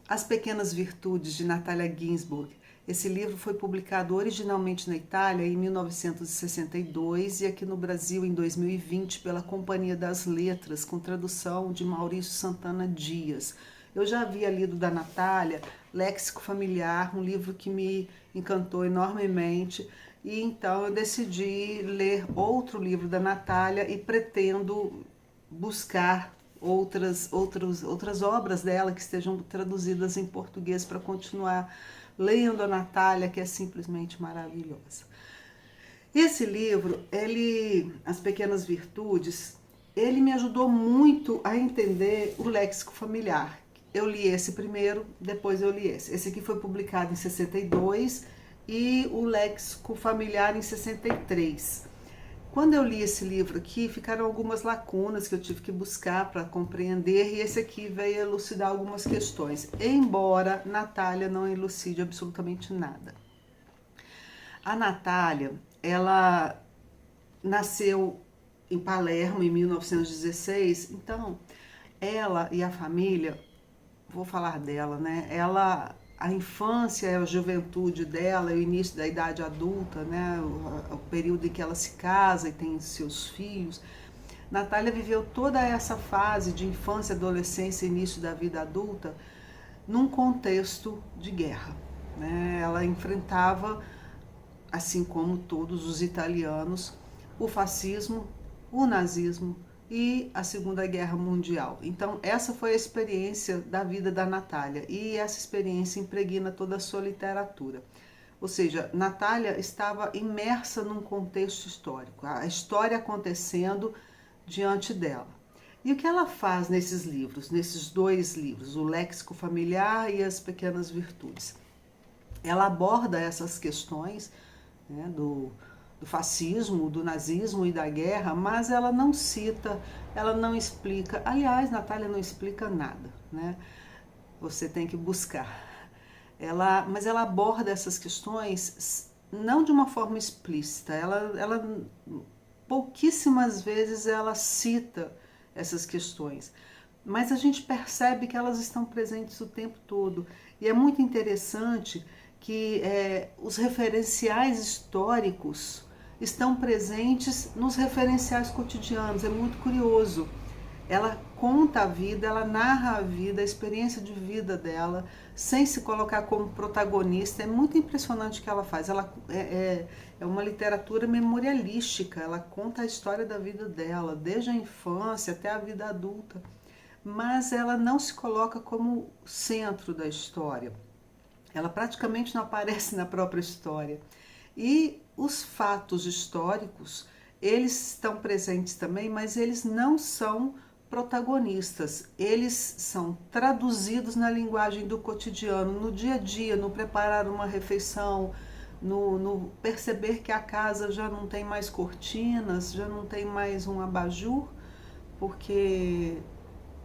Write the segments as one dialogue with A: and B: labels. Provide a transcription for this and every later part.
A: As Pequenas Virtudes, de Natalia Ginzburg. Esse livro foi publicado originalmente na Itália em 1962 e aqui no Brasil em 2020 pela Companhia das Letras, com tradução de Maurício Santana Dias. Eu já havia lido da Natália Léxico Familiar, um livro que me encantou enormemente, e então eu decidi ler outro livro da Natália e pretendo buscar outras obras dela que estejam traduzidas em português para continuar lendo a Natália, que é simplesmente maravilhosa. Esse livro, As Pequenas Virtudes, ele me ajudou muito a entender o léxico familiar. Eu li esse primeiro, depois eu li esse. Esse aqui foi publicado em 62 e o léxico familiar em 63. Quando eu li esse livro aqui, ficaram algumas lacunas que eu tive que buscar para compreender, e esse aqui veio elucidar algumas questões, embora Natália não elucide absolutamente nada. A Natália, ela nasceu em Palermo em 1916, então ela e a família, vou falar dela, né? A infância, a juventude dela, o início da idade adulta, né? O período em que ela se casa e tem seus filhos. Natália viveu toda essa fase de infância, adolescência e início da vida adulta num contexto de guerra, né? Ela enfrentava, assim como todos os italianos, o fascismo, o nazismo e a Segunda Guerra Mundial. Então, essa foi a experiência da vida da Natália, e essa experiência impregna toda a sua literatura. Ou seja, Natália estava imersa num contexto histórico, a história acontecendo diante dela. E o que ela faz nesses livros, nesses dois livros, o Léxico Familiar e As Pequenas Virtudes? Ela aborda essas questões, né, do fascismo, do nazismo e da guerra, mas ela não cita, ela não explica. Aliás, Natália não explica nada, né? Você tem que buscar. Mas ela aborda essas questões não de uma forma explícita. Ela pouquíssimas vezes ela cita essas questões, mas a gente percebe que elas estão presentes o tempo todo. E é muito interessante que os referenciais históricos estão presentes nos referenciais cotidianos. É muito curioso. Ela conta a vida, ela narra a vida, a experiência de vida dela, sem se colocar como protagonista. É muito impressionante o que ela faz. Ela é uma literatura memorialística, ela conta a história da vida dela, desde a infância até a vida adulta, mas ela não se coloca como centro da história. Ela praticamente não aparece na própria história. E os fatos históricos, eles estão presentes também, mas eles não são protagonistas. Eles são traduzidos na linguagem do cotidiano, no dia a dia, no preparar uma refeição, no perceber que a casa já não tem mais cortinas, já não tem mais um abajur, porque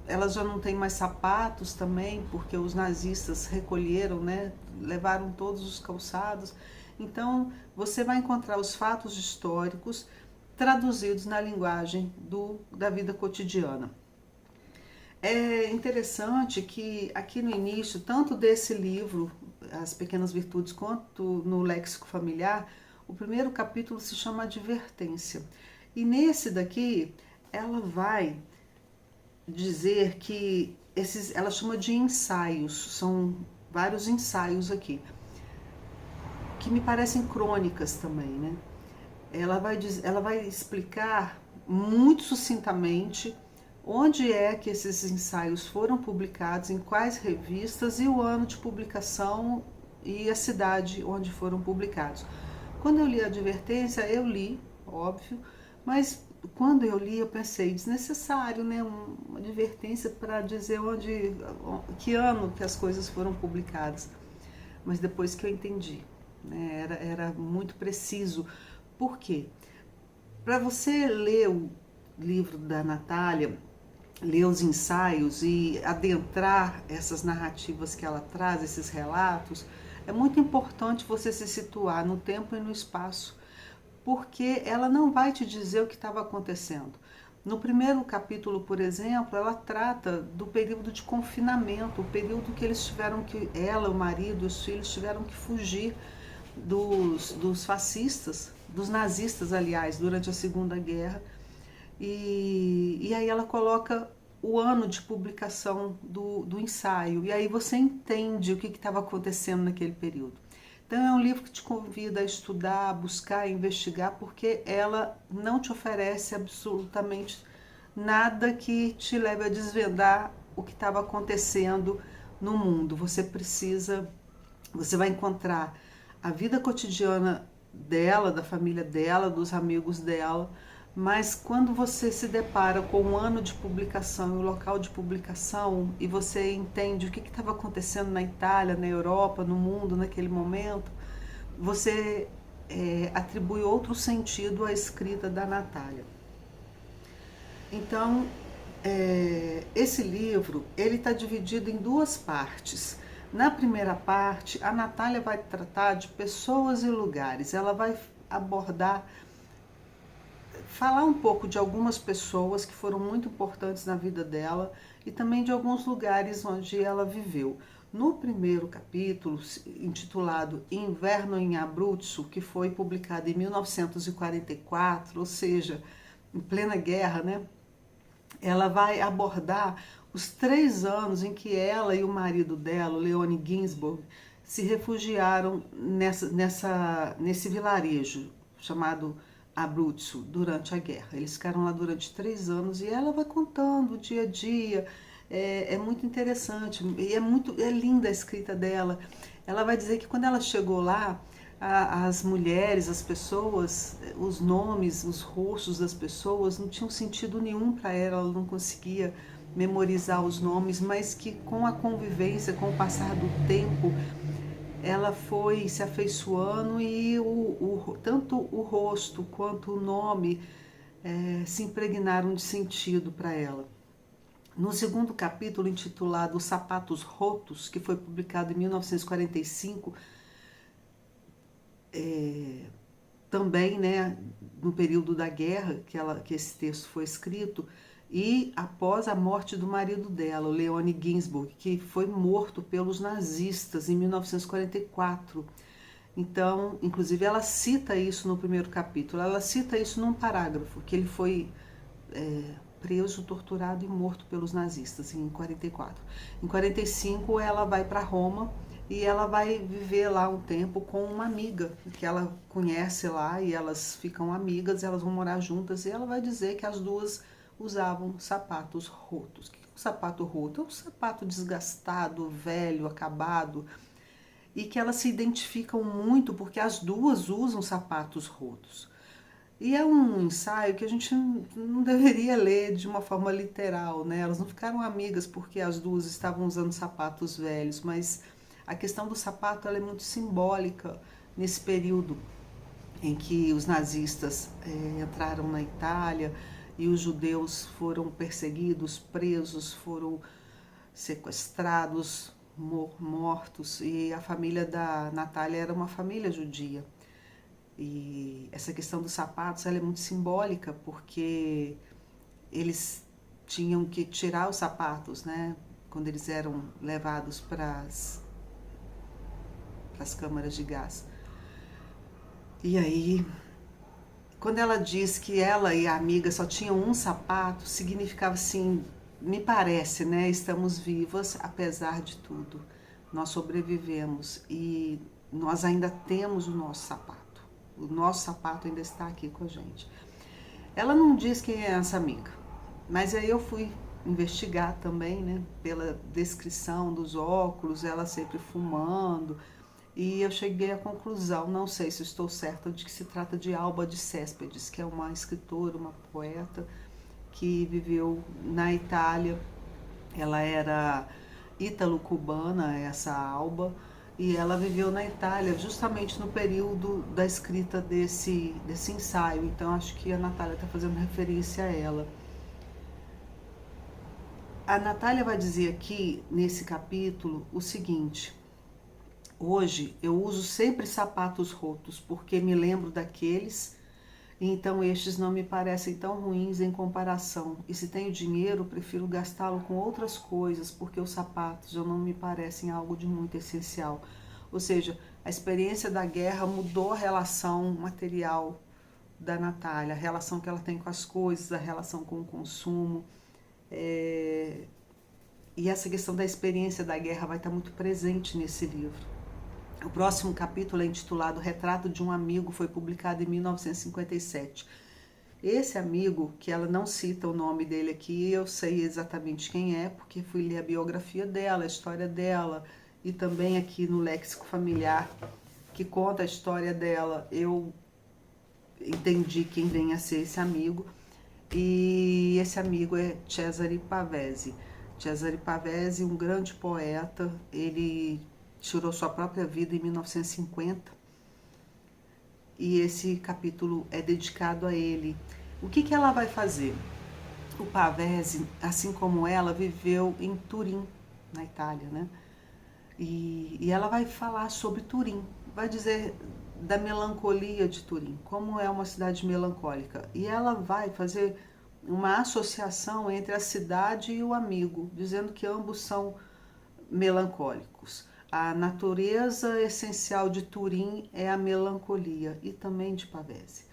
A: elas já não têm mais sapatos também, porque os nazistas recolheram, né, levaram todos os calçados. Então, você vai encontrar os fatos históricos traduzidos na linguagem da vida cotidiana. É interessante que aqui no início, tanto desse livro, As Pequenas Virtudes, quanto no Léxico Familiar, o primeiro capítulo se chama Advertência. E nesse daqui, ela vai dizer que ela chama de ensaios, são vários ensaios aqui, que me parecem crônicas também, né? Ela vai explicar muito sucintamente onde é que esses ensaios foram publicados, em quais revistas e o ano de publicação e a cidade onde foram publicados. Quando eu li a advertência, eu li, óbvio, mas quando eu li eu pensei, desnecessário, né? Uma advertência para dizer que ano que as coisas foram publicadas. Mas depois que eu entendi, né? Era muito preciso. Por quê? Para você ler o livro da Natália, ler os ensaios e adentrar essas narrativas que ela traz, esses relatos, é muito importante você se situar no tempo e no espaço, porque ela não vai te dizer o que estava acontecendo. No primeiro capítulo, por exemplo, ela trata do período de confinamento, o período que eles tiveram que, ela, o marido, os filhos tiveram que fugir dos fascistas, dos nazistas, aliás, durante a Segunda Guerra. E aí ela coloca o ano de publicação do ensaio, e aí você entende o que estava acontecendo naquele período. Então é um livro que te convida a estudar, a buscar, a investigar, porque ela não te oferece absolutamente nada que te leve a desvendar o que estava acontecendo no mundo. Você vai encontrar a vida cotidiana dela, da família dela, dos amigos dela, mas quando você se depara com o ano de publicação e o local de publicação e você entende o que estava acontecendo na Itália, na Europa, no mundo naquele momento, você atribui outro sentido à escrita da Natália. Então, esse livro ele está dividido em duas partes. Na primeira parte, a Natália vai tratar de pessoas e lugares. Ela vai falar um pouco de algumas pessoas que foram muito importantes na vida dela e também de alguns lugares onde ela viveu. No primeiro capítulo, intitulado Inverno em Abruzzo, que foi publicado em 1944, ou seja, em plena guerra, né? Ela vai abordar os 3 anos em que ela e o marido dela, o Leone Ginsburg, se refugiaram nesse vilarejo chamado Abruzzo durante a guerra. Eles ficaram lá durante 3 anos e ela vai contando o dia a dia. É muito interessante e é linda a escrita dela. Ela vai dizer que quando ela chegou lá, as mulheres, as pessoas, os nomes, os rostos das pessoas não tinham sentido nenhum para ela, ela não conseguia memorizar os nomes, mas que com a convivência, com o passar do tempo, ela foi se afeiçoando e tanto o rosto quanto o nome se impregnaram de sentido para ela. No segundo capítulo, intitulado Os Sapatos Rotos, que foi publicado em 1945, também, né, no período da guerra que esse texto foi escrito, e após a morte do marido dela, o Leone Ginsburg, que foi morto pelos nazistas em 1944. Então, inclusive, ela cita isso no primeiro capítulo, ela cita isso num parágrafo, que ele foi preso, torturado e morto pelos nazistas em 44. Em 45, ela vai para Roma e ela vai viver lá um tempo com uma amiga que ela conhece lá e elas ficam amigas, elas vão morar juntas e ela vai dizer que as duas usavam sapatos rotos. O que é um sapato roto? É um sapato desgastado, velho, acabado, e que elas se identificam muito porque as duas usam sapatos rotos. E é um ensaio que a gente não deveria ler de uma forma literal, né? Elas não ficaram amigas porque as duas estavam usando sapatos velhos, mas a questão do sapato ela é muito simbólica nesse período em que os nazistas entraram na Itália e os judeus foram perseguidos, presos, foram sequestrados, mortos, e a família da Natália era uma família judia. E essa questão dos sapatos ela é muito simbólica, porque eles tinham que tirar os sapatos, né, quando eles eram levados para as câmaras de gás. E aí, quando ela diz que ela e a amiga só tinham um sapato, significava assim, me parece, né, estamos vivas apesar de tudo. Nós sobrevivemos e nós ainda temos o nosso sapato. O nosso sapato ainda está aqui com a gente. Ela não diz quem é essa amiga, mas aí eu fui investigar também, né, pela descrição dos óculos, ela sempre fumando, e eu cheguei à conclusão, não sei se estou certa, de que se trata de Alba de Céspedes, que é uma escritora, uma poeta, que viveu na Itália. Ela era ítalo-cubana, essa Alba, e ela viveu na Itália justamente no período da escrita desse ensaio, então acho que a Natália está fazendo referência a ela. A Natália vai dizer aqui, nesse capítulo, o seguinte: hoje eu uso sempre sapatos rotos, porque me lembro daqueles então estes não me parecem tão ruins em comparação, e se tenho dinheiro, prefiro gastá-lo com outras coisas, porque os sapatos já não me parecem algo de muito essencial. Ou seja, a experiência da guerra mudou a relação material da Natália, a relação que ela tem com as coisas, a relação com o consumo. E essa questão da experiência da guerra vai estar muito presente nesse livro. O próximo capítulo é intitulado Retrato de um Amigo, foi publicado em 1957. Esse amigo, que ela não cita o nome dele aqui, eu sei exatamente quem é, porque fui ler a biografia dela, a história dela, e também aqui no Léxico Familiar, que conta a história dela, eu entendi quem vem a ser esse amigo, e esse amigo é Cesare Pavese. Cesare Pavese, um grande poeta, ele tirou sua própria vida em 1950, e esse capítulo é dedicado a ele. O que ela vai fazer? O Pavese, assim como ela, viveu em Turim, na Itália, né? E ela vai falar sobre Turim, vai dizer da melancolia de Turim, como é uma cidade melancólica. E ela vai fazer uma associação entre a cidade e o amigo, dizendo que ambos são melancólicos. A natureza essencial de Turim é a melancolia, e também de Pavese.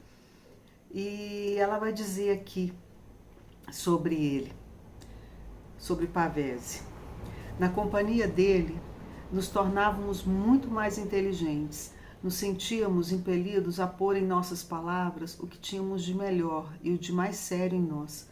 A: E ela vai dizer aqui sobre ele, sobre Pavese. Na companhia dele, nos tornávamos muito mais inteligentes, nos sentíamos impelidos a pôr em nossas palavras o que tínhamos de melhor e o de mais sério em nós.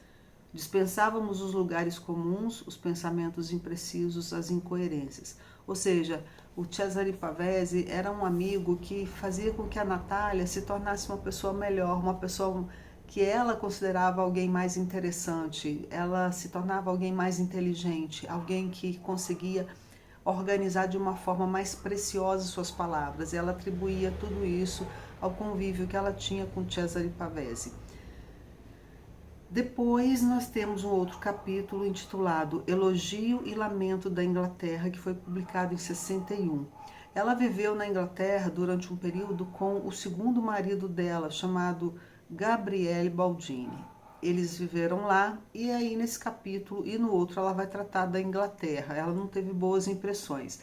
A: Dispensávamos os lugares comuns, os pensamentos imprecisos, as incoerências. Ou seja, o Cesare Pavese era um amigo que fazia com que a Natália se tornasse uma pessoa melhor, uma pessoa que ela considerava alguém mais interessante, ela se tornava alguém mais inteligente, alguém que conseguia organizar de uma forma mais preciosa suas palavras. Ela atribuía tudo isso ao convívio que ela tinha com Cesare Pavese. Depois nós temos um outro capítulo intitulado Elogio e Lamento da Inglaterra, que foi publicado em 61. Ela viveu na Inglaterra durante um período com o segundo marido dela, chamado Gabriele Baldini. Eles viveram lá, e aí nesse capítulo e no outro ela vai tratar da Inglaterra. Ela não teve boas impressões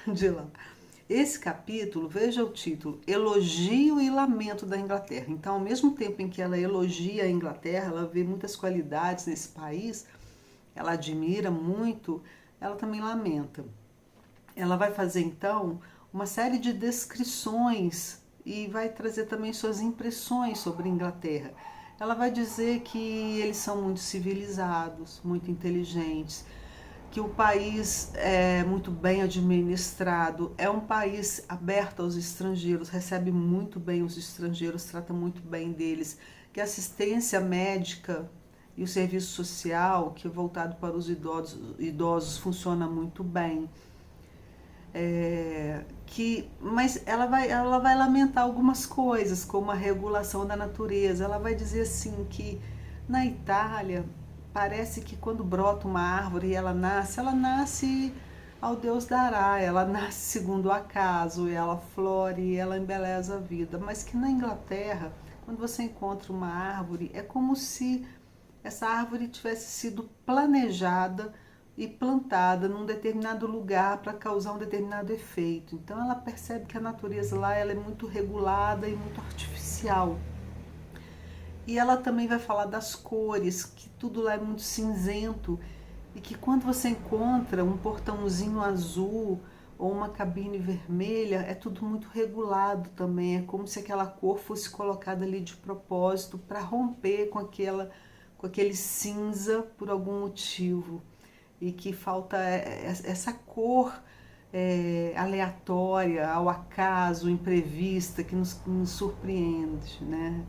A: de lá. Esse capítulo, veja o título, Elogio e Lamento da Inglaterra. Então, ao mesmo tempo em que ela elogia a Inglaterra, ela vê muitas qualidades nesse país, ela admira muito, ela também lamenta. Ela vai fazer, então, uma série de descrições e vai trazer também suas impressões sobre a Inglaterra. Ela vai dizer que eles são muito civilizados, muito inteligentes, que o país é muito bem administrado, é um país aberto aos estrangeiros, recebe muito bem os estrangeiros, trata muito bem deles, que a assistência médica e o serviço social, que é voltado para os idosos funciona muito bem. Mas ela vai lamentar algumas coisas, como a regulação da natureza. Ela vai dizer assim que na Itália parece que quando brota uma árvore e ela nasce ao Deus dará, ela nasce segundo o acaso, ela flore e ela embeleza a vida. Mas que na Inglaterra, quando você encontra uma árvore, é como se essa árvore tivesse sido planejada e plantada num determinado lugar para causar um determinado efeito. Então ela percebe que a natureza lá ela é muito regulada e muito artificial. E ela também vai falar das cores, que tudo lá é muito cinzento e que quando você encontra um portãozinho azul ou uma cabine vermelha, é tudo muito regulado também. É como se aquela cor fosse colocada ali de propósito para romper com aquele cinza por algum motivo. E que falta essa cor aleatória, ao acaso, imprevista, que nos surpreende, né?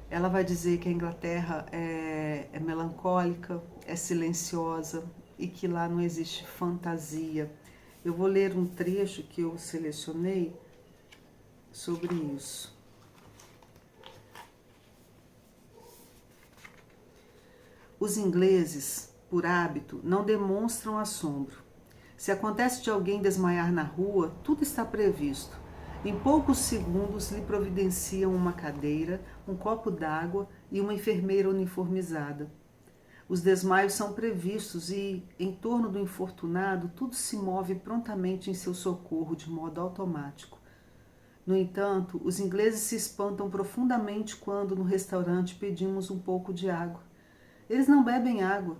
A: Ela vai dizer que a Inglaterra é melancólica, é silenciosa e que lá não existe fantasia. Eu vou ler um trecho que eu selecionei sobre isso. Os ingleses, por hábito, não demonstram assombro. Se acontece de alguém desmaiar na rua, tudo está previsto. Em poucos segundos lhe providenciam uma cadeira, um copo d'água e uma enfermeira uniformizada. Os desmaios são previstos e, em torno do infortunado, tudo se move prontamente em seu socorro de modo automático. No entanto, os ingleses se espantam profundamente quando, no restaurante, pedimos um pouco de água. Eles não bebem água,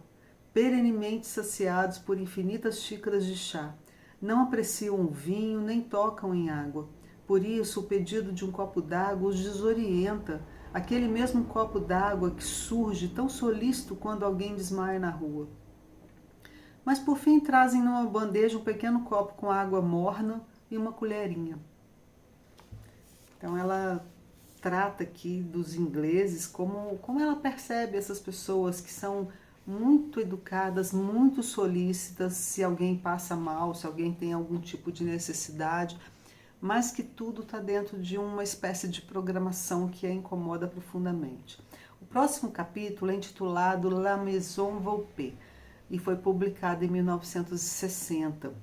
A: perenemente saciados por infinitas xícaras de chá. Não apreciam o vinho nem tocam em água. Por isso, o pedido de um copo d'água os desorienta, aquele mesmo copo d'água que surge tão solícito quando alguém desmaia na rua. Mas por fim trazem numa bandeja um pequeno copo com água morna e uma colherinha. Então ela trata aqui dos ingleses como ela percebe essas pessoas que são muito educadas, muito solícitas se alguém passa mal, se alguém tem algum tipo de necessidade, mas que tudo está dentro de uma espécie de programação que a incomoda profundamente. O próximo capítulo é intitulado La Maison Volpe e foi publicado em 1960.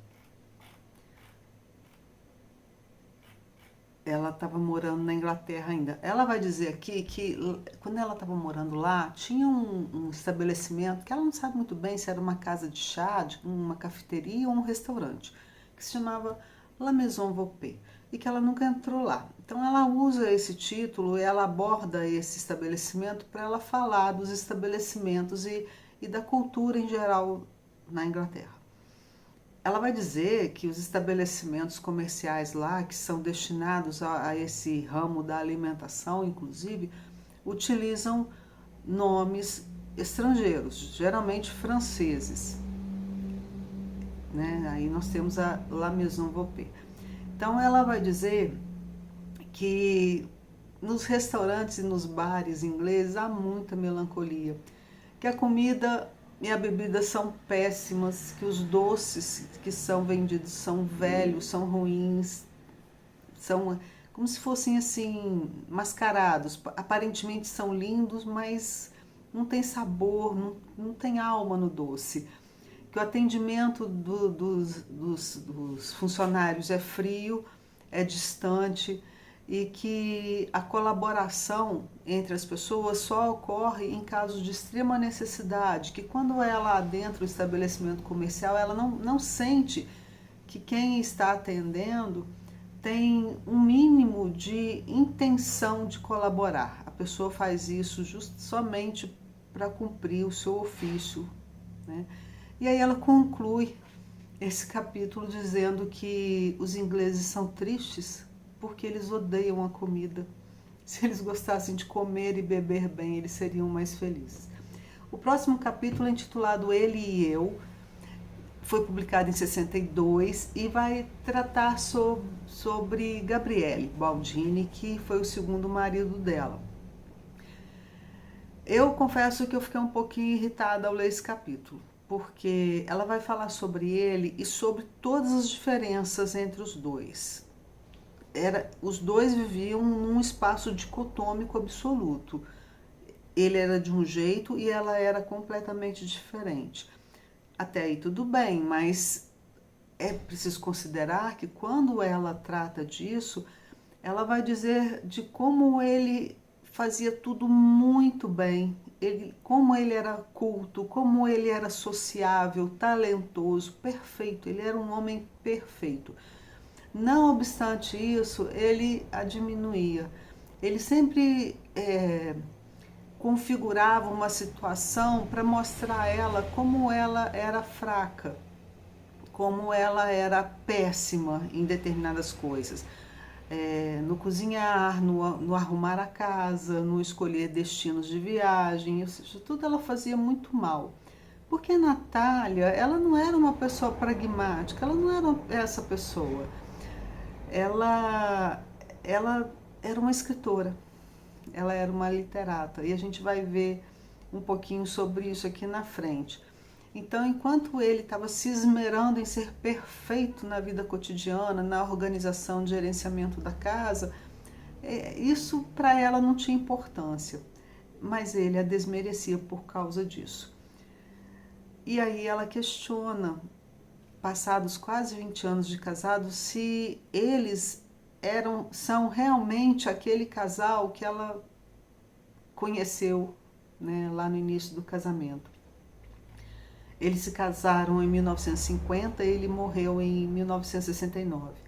A: Ela estava morando na Inglaterra ainda. Ela vai dizer aqui que quando ela estava morando lá, tinha um estabelecimento que ela não sabe muito bem se era uma casa de chá, uma cafeteria ou um restaurante, que se chamava La Maison Volpe, e que ela nunca entrou lá. Então ela usa esse título, ela aborda esse estabelecimento para ela falar dos estabelecimentos e da cultura em geral na Inglaterra. Ela vai dizer que os estabelecimentos comerciais lá, que são destinados a esse ramo da alimentação, inclusive, utilizam nomes estrangeiros, geralmente franceses. Né? Aí nós temos a La Maison Volpe. Então ela vai dizer que nos restaurantes e nos bares ingleses há muita melancolia, que a comida e a bebida são péssimas, que os doces que são vendidos são velhos, são ruins, são como se fossem assim mascarados. Aparentemente são lindos, mas não tem sabor, não tem alma no doce. Que o atendimento dos funcionários é frio, é distante, e que a colaboração entre as pessoas só ocorre em casos de extrema necessidade, que quando ela adentra o estabelecimento comercial, ela não sente que quem está atendendo tem um mínimo de intenção de colaborar. A pessoa faz isso somente para cumprir o seu ofício, né? E aí ela conclui esse capítulo dizendo que os ingleses são tristes porque eles odeiam a comida. Se eles gostassem de comer e beber bem, eles seriam mais felizes. O próximo capítulo é intitulado Ele e Eu, foi publicado em 62 e vai tratar sobre Gabriele Baldini, que foi o segundo marido dela. Eu confesso que eu fiquei um pouquinho irritada ao ler esse capítulo, porque ela vai falar sobre ele e sobre todas as diferenças entre os dois. Os dois viviam num espaço dicotômico absoluto. Ele era de um jeito e ela era completamente diferente. Até aí tudo bem, mas é preciso considerar que quando ela trata disso, ela vai dizer de como ele fazia tudo muito bem, como ele era culto, como ele era sociável, talentoso, perfeito. Ele era um homem perfeito. Não obstante isso, ele a diminuía. Ele sempre configurava uma situação para mostrar a ela como ela era fraca, como ela era péssima em determinadas coisas. No cozinhar, no arrumar a casa, no escolher destinos de viagem, ou seja, tudo ela fazia muito mal. Porque a Natália, ela não era uma pessoa pragmática, ela não era essa pessoa. Ela era uma escritora, ela era uma literata, e a gente vai ver um pouquinho sobre isso aqui na frente. Então, enquanto ele estava se esmerando em ser perfeito na vida cotidiana, na organização de gerenciamento da casa, isso para ela não tinha importância, mas ele a desmerecia por causa disso. E aí ela questiona, passados quase 20 anos de casado, se eles são realmente aquele casal que ela conheceu, né, lá no início do casamento. Eles se casaram em 1950 e ele morreu em 1969.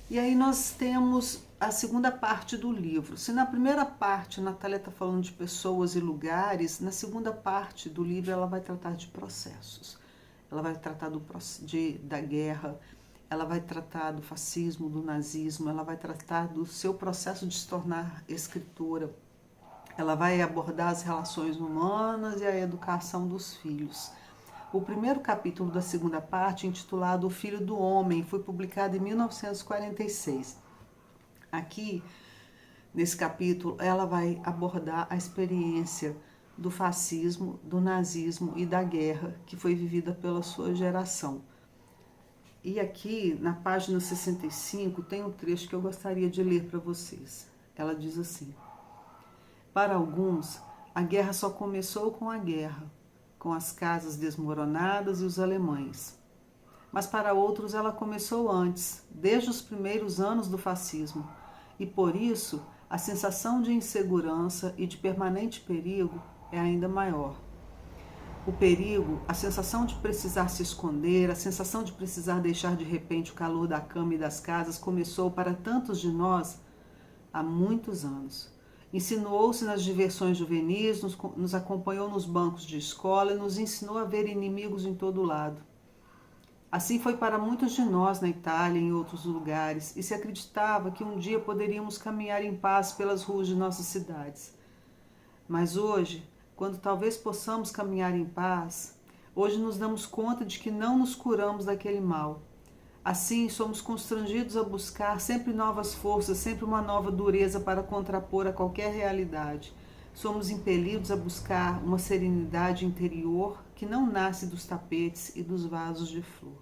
A: E aí nós temos a segunda parte do livro. Se na primeira parte a Natália está falando de pessoas e lugares, na segunda parte do livro ela vai tratar de processos. Ela vai tratar da guerra, ela vai tratar do fascismo, do nazismo, ela vai tratar do seu processo de se tornar escritora. Ela vai abordar as relações humanas e a educação dos filhos. O primeiro capítulo da segunda parte, intitulado O Filho do Homem, foi publicado em 1946. Aqui, nesse capítulo, ela vai abordar a experiência do fascismo, do nazismo e da guerra que foi vivida pela sua geração. E aqui, na página 65, tem um trecho que eu gostaria de ler para vocês. Ela diz assim: para alguns, a guerra só começou com a guerra, com as casas desmoronadas e os alemães. Mas para outros ela começou antes, desde os primeiros anos do fascismo, e por isso a sensação de insegurança e de permanente perigo é ainda maior. O perigo, a sensação de precisar se esconder, a sensação de precisar deixar de repente o calor da cama e das casas começou para tantos de nós há muitos anos. Insinuou-se nas diversões juvenis, nos acompanhou nos bancos de escola e nos ensinou a ver inimigos em todo lado. Assim foi para muitos de nós na Itália e em outros lugares, e se acreditava que um dia poderíamos caminhar em paz pelas ruas de nossas cidades. Mas hoje, quando talvez possamos caminhar em paz, hoje nos damos conta de que não nos curamos daquele mal. Assim, somos constrangidos a buscar sempre novas forças, sempre uma nova dureza para contrapor a qualquer realidade. Somos impelidos a buscar uma serenidade interior que não nasce dos tapetes e dos vasos de flor.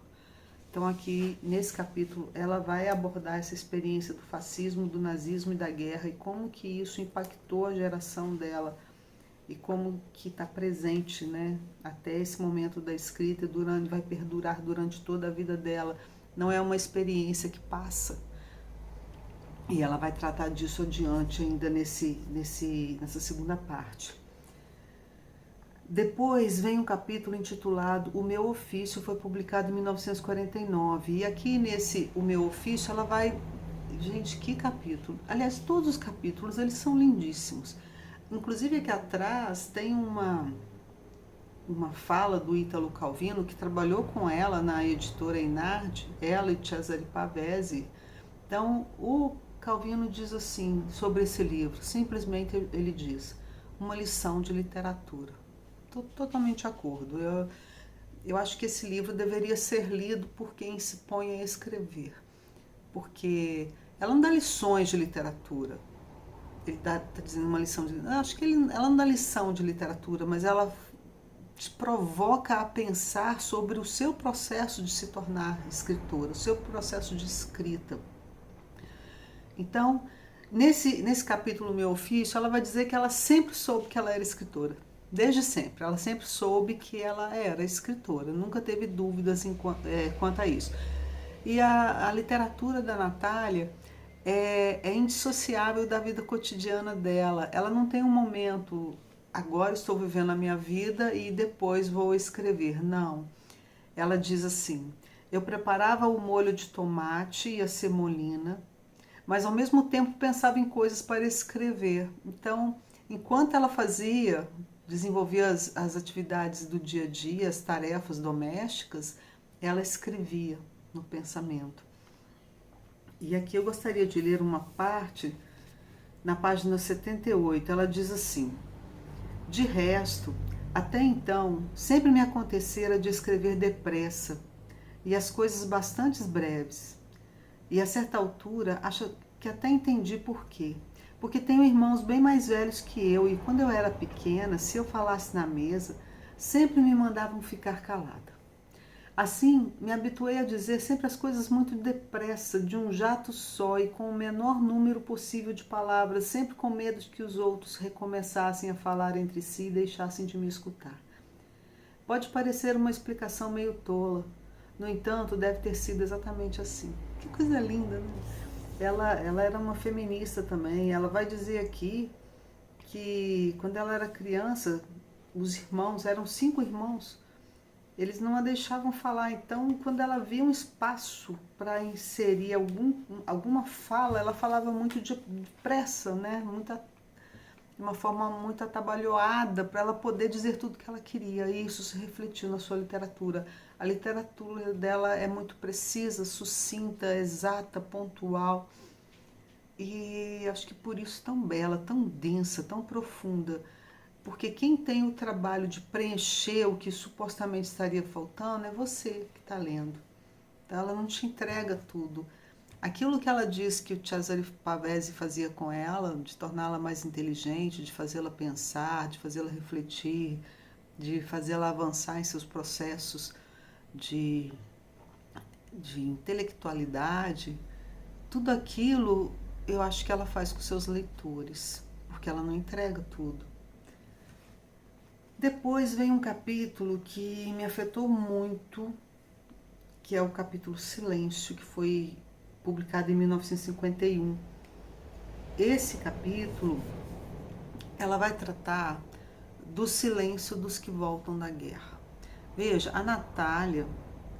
A: Então aqui, nesse capítulo, ela vai abordar essa experiência do fascismo, do nazismo e da guerra e como que isso impactou a geração dela e como que está presente, né, até esse momento da escrita, vai perdurar durante toda a vida dela. Não é uma experiência que passa. E ela vai tratar disso adiante ainda nessa segunda parte. Depois vem um capítulo intitulado O Meu Ofício, foi publicado em 1949. E aqui nesse O Meu Ofício ela vai... Gente, que capítulo! Aliás, todos os capítulos, eles são lindíssimos. Inclusive aqui atrás tem uma fala do Ítalo Calvino, que trabalhou com ela na editora Inard, ela e Cesare Pavese. Então, o Calvino diz assim sobre esse livro, simplesmente ele diz, uma lição de literatura. Estou totalmente de acordo. Eu acho que esse livro deveria ser lido por quem se põe a escrever, porque ela não dá lições de literatura. Ele está dizendo uma lição de... acho que ela não dá lição de literatura, mas ela te provoca a pensar sobre o seu processo de se tornar escritora, o seu processo de escrita. Então, nesse capítulo Meu Ofício, ela vai dizer que ela sempre soube que ela era escritora. Desde sempre. Ela sempre soube que ela era escritora. Nunca teve dúvidas quanto a isso. E a literatura da Natália é indissociável da vida cotidiana dela. Ela não tem um momento... agora estou vivendo a minha vida e depois vou escrever. Não. Ela diz assim, eu preparava o molho de tomate e a semolina, mas ao mesmo tempo pensava em coisas para escrever. Então, enquanto ela desenvolvia as atividades do dia a dia, as tarefas domésticas, ela escrevia no pensamento. E aqui eu gostaria de ler uma parte, na página 78, ela diz assim, de resto, até então, sempre me acontecera de escrever depressa, e as coisas bastante breves. E a certa altura, acho que até entendi por quê. Porque tenho irmãos bem mais velhos que eu, e quando eu era pequena, se eu falasse na mesa, sempre me mandavam ficar calada. Assim, me habituei a dizer sempre as coisas muito depressa, de um jato só e com o menor número possível de palavras, sempre com medo de que os outros recomeçassem a falar entre si e deixassem de me escutar. Pode parecer uma explicação meio tola, no entanto, deve ter sido exatamente assim. Que coisa linda, né? ela era uma feminista também. Ela vai dizer aqui que quando ela era criança, os irmãos, eram 5 irmãos, eles não a deixavam falar. Então, quando ela via um espaço para inserir alguma fala, ela falava muito depressa, né? De uma forma muito atabalhoada, para ela poder dizer tudo que ela queria. E isso se refletiu na sua literatura. A literatura dela é muito precisa, sucinta, exata, pontual. E acho que por isso tão bela, tão densa, tão profunda. Porque quem tem o trabalho de preencher o que supostamente estaria faltando é você que está lendo. Então ela não te entrega tudo. Aquilo que ela diz que o Cesare Pavese fazia com ela, de torná-la mais inteligente, de fazê-la pensar, de fazê-la refletir, de fazê-la avançar em seus processos de, de intelectualidade, tudo aquilo eu acho que ela faz com seus leitores, porque ela não entrega tudo. Depois vem um capítulo que me afetou muito, que é o capítulo Silêncio, que foi publicado em 1951. Esse capítulo, ela vai tratar do silêncio dos que voltam da guerra. Veja, a Natália,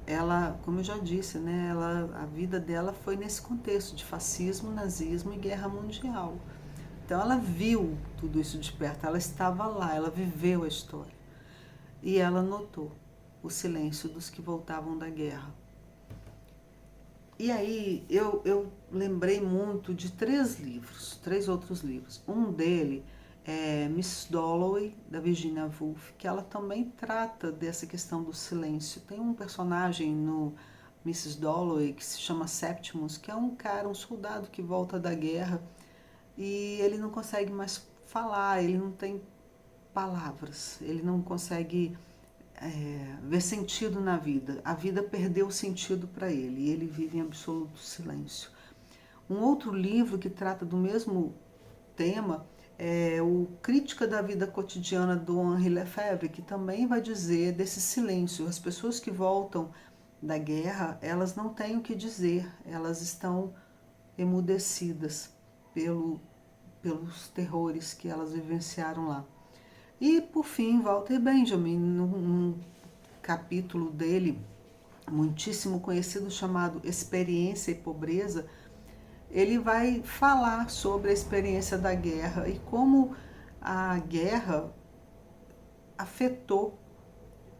A: ela, como eu já disse, né, a vida dela foi nesse contexto de fascismo, nazismo e guerra mundial. Então ela viu tudo isso de perto, ela estava lá, ela viveu a história. E ela notou o silêncio dos que voltavam da guerra. E aí eu lembrei muito de 3 outros livros. Um dele é Miss Dalloway, da Virginia Woolf, que ela também trata dessa questão do silêncio. Tem um personagem no Mrs. Dalloway que se chama Septimus, que é um cara, um soldado que volta da guerra e ele não consegue mais falar, ele não tem palavras, ele não consegue ver sentido na vida. A vida perdeu o sentido para ele e ele vive em absoluto silêncio. Um outro livro que trata do mesmo tema é o Crítica da Vida Cotidiana, do Henri Lefebvre, que também vai dizer desse silêncio. As pessoas que voltam da guerra, elas não têm o que dizer, elas estão emudecidas pelos terrores que elas vivenciaram lá. E, por fim, Walter Benjamin, num capítulo dele, muitíssimo conhecido, chamado Experiência e Pobreza, ele vai falar sobre a experiência da guerra e como a guerra afetou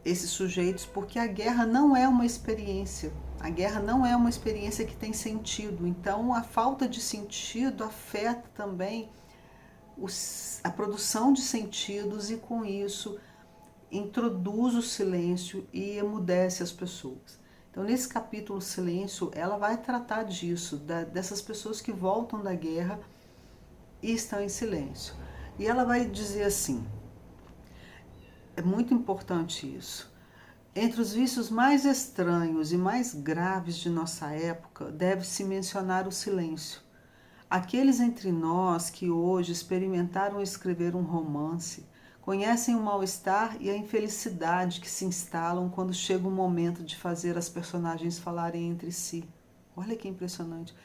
A: esses sujeitos, porque a guerra não é uma experiência, a guerra não é uma experiência que tem sentido, então a falta de sentido afeta também a produção de sentidos e com isso introduz o silêncio e emudece as pessoas. Então nesse capítulo Silêncio ela vai tratar disso, dessas pessoas que voltam da guerra e estão em silêncio. E ela vai dizer assim, é muito importante isso, entre os vícios mais estranhos e mais graves de nossa época deve-se mencionar o silêncio. Aqueles entre nós que hoje experimentaram escrever um romance conhecem o mal-estar e a infelicidade que se instalam quando chega o momento de fazer as personagens falarem entre si. Olha que impressionante.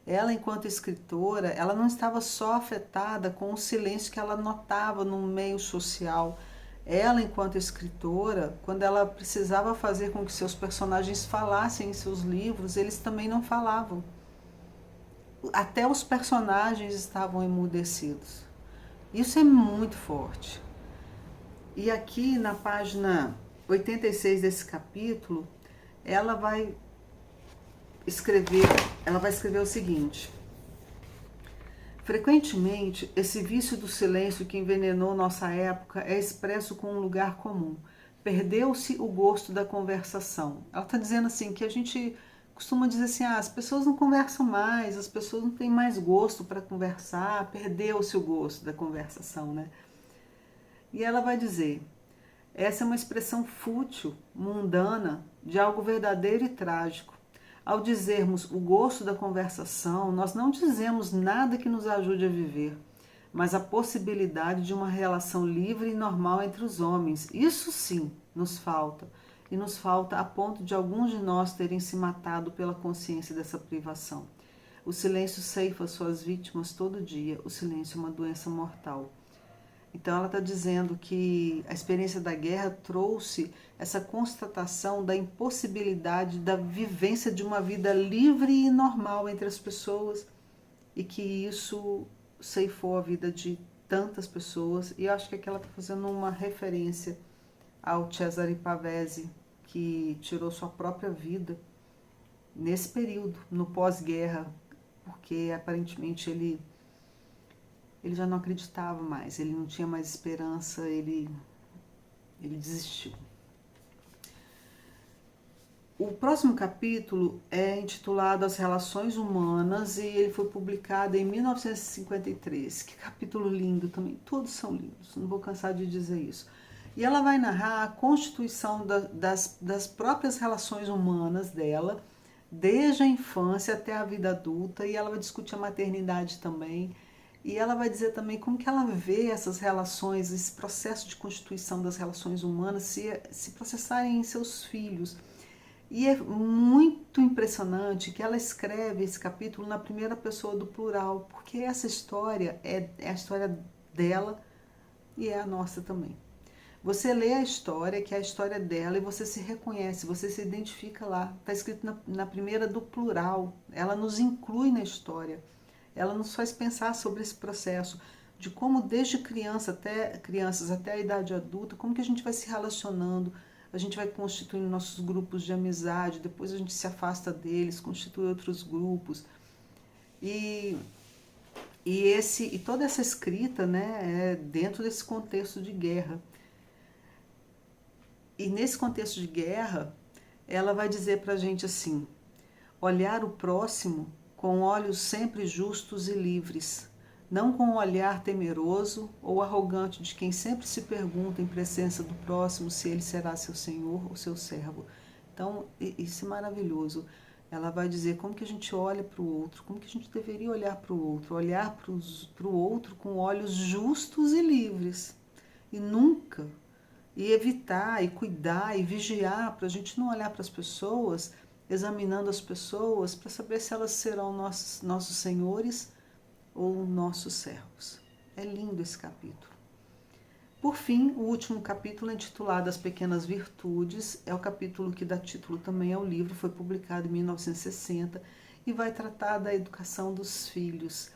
A: Ela, enquanto escritora, ela não estava só afetada com o silêncio que ela notava no meio social. Ela, enquanto escritora, quando ela precisava fazer com que seus personagens falassem em seus livros, eles também não falavam. Até os personagens estavam emudecidos. Isso é muito forte. E aqui na página 86 desse capítulo, ela vai escrever o seguinte: frequentemente, esse vício do silêncio que envenenou nossa época é expresso com um lugar comum. Perdeu-se o gosto da conversação. Ela está dizendo assim que a gente costuma dizer assim, as pessoas não conversam mais, as pessoas não têm mais gosto para conversar, perdeu-se o gosto da conversação, né? E ela vai dizer, essa é uma expressão fútil, mundana, de algo verdadeiro e trágico. Ao dizermos o gosto da conversação, nós não dizemos nada que nos ajude a viver, mas a possibilidade de uma relação livre e normal entre os homens. Isso sim nos falta, e nos falta a ponto de alguns de nós terem se matado pela consciência dessa privação. O silêncio ceifa suas vítimas todo dia. O silêncio é uma doença mortal. Então ela está dizendo que a experiência da guerra trouxe essa constatação da impossibilidade da vivência de uma vida livre e normal entre as pessoas, e que isso ceifou a vida de tantas pessoas. E eu acho que aqui ela está fazendo uma referência ao Cesare Pavese, que tirou sua própria vida nesse período, no pós-guerra, porque aparentemente ele já não acreditava mais, ele não tinha mais esperança, ele desistiu. O próximo capítulo é intitulado As Relações Humanas e ele foi publicado em 1953. Que capítulo lindo também, todos são lindos, não vou cansar de dizer isso. E ela vai narrar a constituição das próprias relações humanas dela, desde a infância até a vida adulta, e ela vai discutir a maternidade também. E ela vai dizer também como que ela vê essas relações, esse processo de constituição das relações humanas se processarem em seus filhos. E é muito impressionante que ela escreve esse capítulo na primeira pessoa do plural, porque essa história é a história dela e é a nossa também. Você lê a história, que é a história dela, e você se reconhece, você se identifica lá. Está escrito na primeira do plural, ela nos inclui na história. Ela nos faz pensar sobre esse processo de como desde crianças até a idade adulta, como que a gente vai se relacionando, a gente vai constituindo nossos grupos de amizade, depois a gente se afasta deles, constitui outros grupos. E toda essa escrita, né, é dentro desse contexto de guerra. E nesse contexto de guerra, ela vai dizer para a gente assim: olhar o próximo com olhos sempre justos e livres, não com um olhar temeroso ou arrogante de quem sempre se pergunta em presença do próximo se ele será seu senhor ou seu servo. Então, isso é maravilhoso. Ela vai dizer como que a gente olha para o outro, como que a gente deveria olhar para o outro, olhar para o outro com olhos justos e livres. E nunca, e evitar, e cuidar, e vigiar, para a gente não olhar para as pessoas examinando as pessoas para saber se elas serão nossos senhores ou nossos servos. É lindo esse capítulo. Por fim, o último capítulo é intitulado As Pequenas Virtudes, é o capítulo que dá título também ao livro, foi publicado em 1960 e vai tratar da educação dos filhos.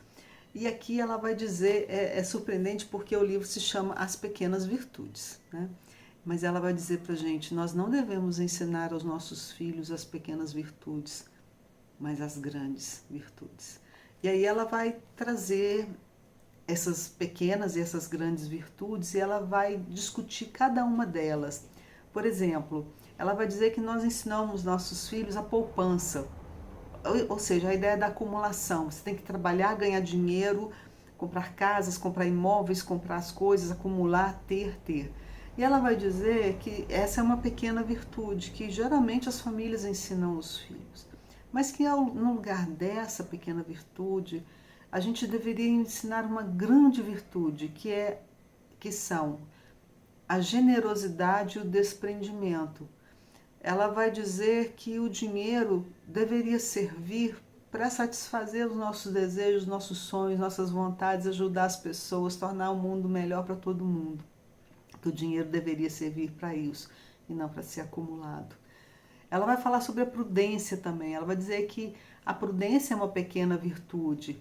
A: E aqui ela vai dizer, é surpreendente porque o livro se chama As Pequenas Virtudes, né? Mas ela vai dizer para a gente, nós não devemos ensinar aos nossos filhos as pequenas virtudes, mas as grandes virtudes. E aí ela vai trazer essas pequenas e essas grandes virtudes e ela vai discutir cada uma delas. Por exemplo, ela vai dizer que nós ensinamos nossos filhos a poupança, ou seja, a ideia da acumulação. Você tem que trabalhar, ganhar dinheiro, comprar casas, comprar imóveis, comprar as coisas, acumular, ter. E ela vai dizer que essa é uma pequena virtude que geralmente as famílias ensinam os filhos, mas que no lugar dessa pequena virtude, a gente deveria ensinar uma grande virtude, que são a generosidade e o desprendimento. Ela vai dizer que o dinheiro deveria servir para satisfazer os nossos desejos, nossos sonhos, nossas vontades, ajudar as pessoas, tornar o mundo melhor para todo mundo. Que o dinheiro deveria servir para isso e não para ser acumulado. Ela vai falar sobre a prudência também. Ela vai dizer que a prudência é uma pequena virtude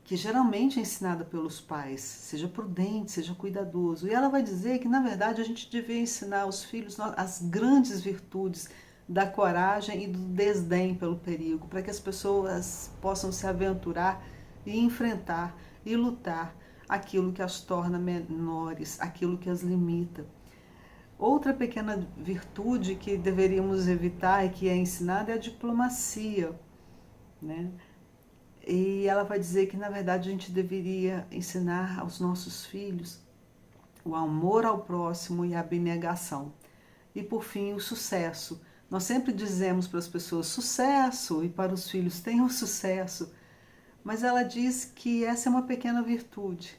A: que geralmente é ensinada pelos pais. Seja prudente, seja cuidadoso. E ela vai dizer que, na verdade, a gente devia ensinar aos filhos as grandes virtudes da coragem e do desdém pelo perigo, para que as pessoas possam se aventurar e enfrentar e lutar aquilo que as torna menores, aquilo que as limita. Outra pequena virtude que deveríamos evitar e que é ensinada é a diplomacia, né? E ela vai dizer que, na verdade, a gente deveria ensinar aos nossos filhos o amor ao próximo e a abnegação. E, por fim, o sucesso. Nós sempre dizemos para as pessoas sucesso e para os filhos tenham sucesso, mas ela diz que essa é uma pequena virtude,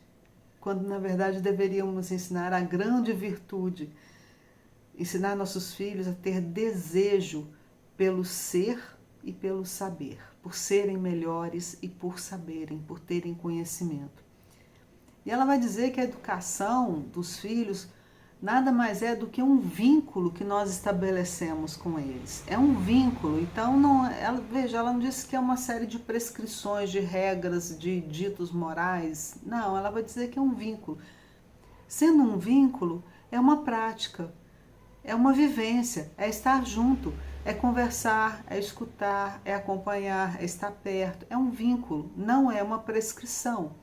A: quando, na verdade, deveríamos ensinar a grande virtude, ensinar nossos filhos a ter desejo pelo ser e pelo saber, por serem melhores e por saberem, por terem conhecimento. E ela vai dizer que a educação dos filhos nada mais é do que um vínculo que nós estabelecemos com eles. É um vínculo, então ela não disse que é uma série de prescrições, de regras, de ditos morais. Não, ela vai dizer que é um vínculo. Sendo um vínculo, é uma prática, é uma vivência, é estar junto, é conversar, é escutar, é acompanhar, é estar perto. É um vínculo, não é uma prescrição.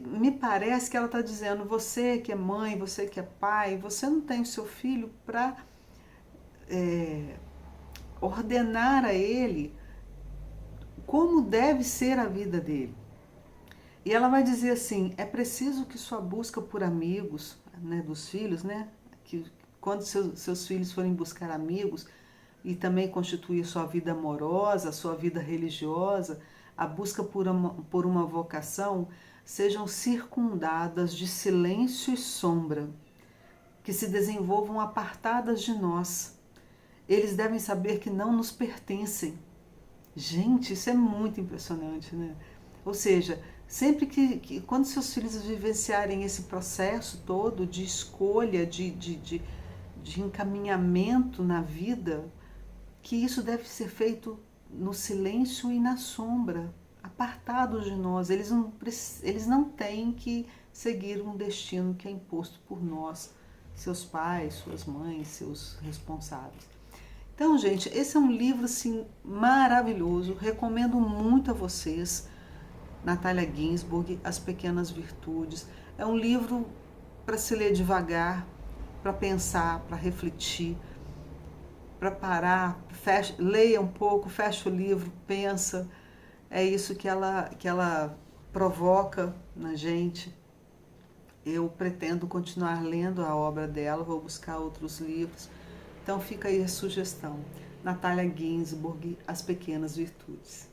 A: Me parece que ela está dizendo, você que é mãe, você que é pai, você não tem o seu filho para ordenar a ele como deve ser a vida dele. E ela vai dizer assim, é preciso que sua busca por amigos, né, dos filhos, né, que quando seus filhos forem buscar amigos e também constituir sua vida amorosa, sua vida religiosa, a busca por uma vocação, sejam circundadas de silêncio e sombra, que se desenvolvam apartadas de nós. Eles devem saber que não nos pertencem. Gente, isso é muito impressionante, né? Ou seja, sempre quando seus filhos vivenciarem esse processo todo de escolha, de encaminhamento na vida, que isso deve ser feito no silêncio e na sombra, apartados de nós. Eles não têm que seguir um destino que é imposto por nós, seus pais, suas mães, seus responsáveis. Então, gente, esse é um livro assim maravilhoso, recomendo muito a vocês. Natália Ginsburg, As Pequenas Virtudes. É um livro para se ler devagar, para pensar, para refletir, para parar, leia um pouco, fecha o livro, pensa. É isso que ela provoca na gente. Eu pretendo continuar lendo a obra dela, vou buscar outros livros. Então fica aí a sugestão. Natália Ginsburg, As Pequenas Virtudes.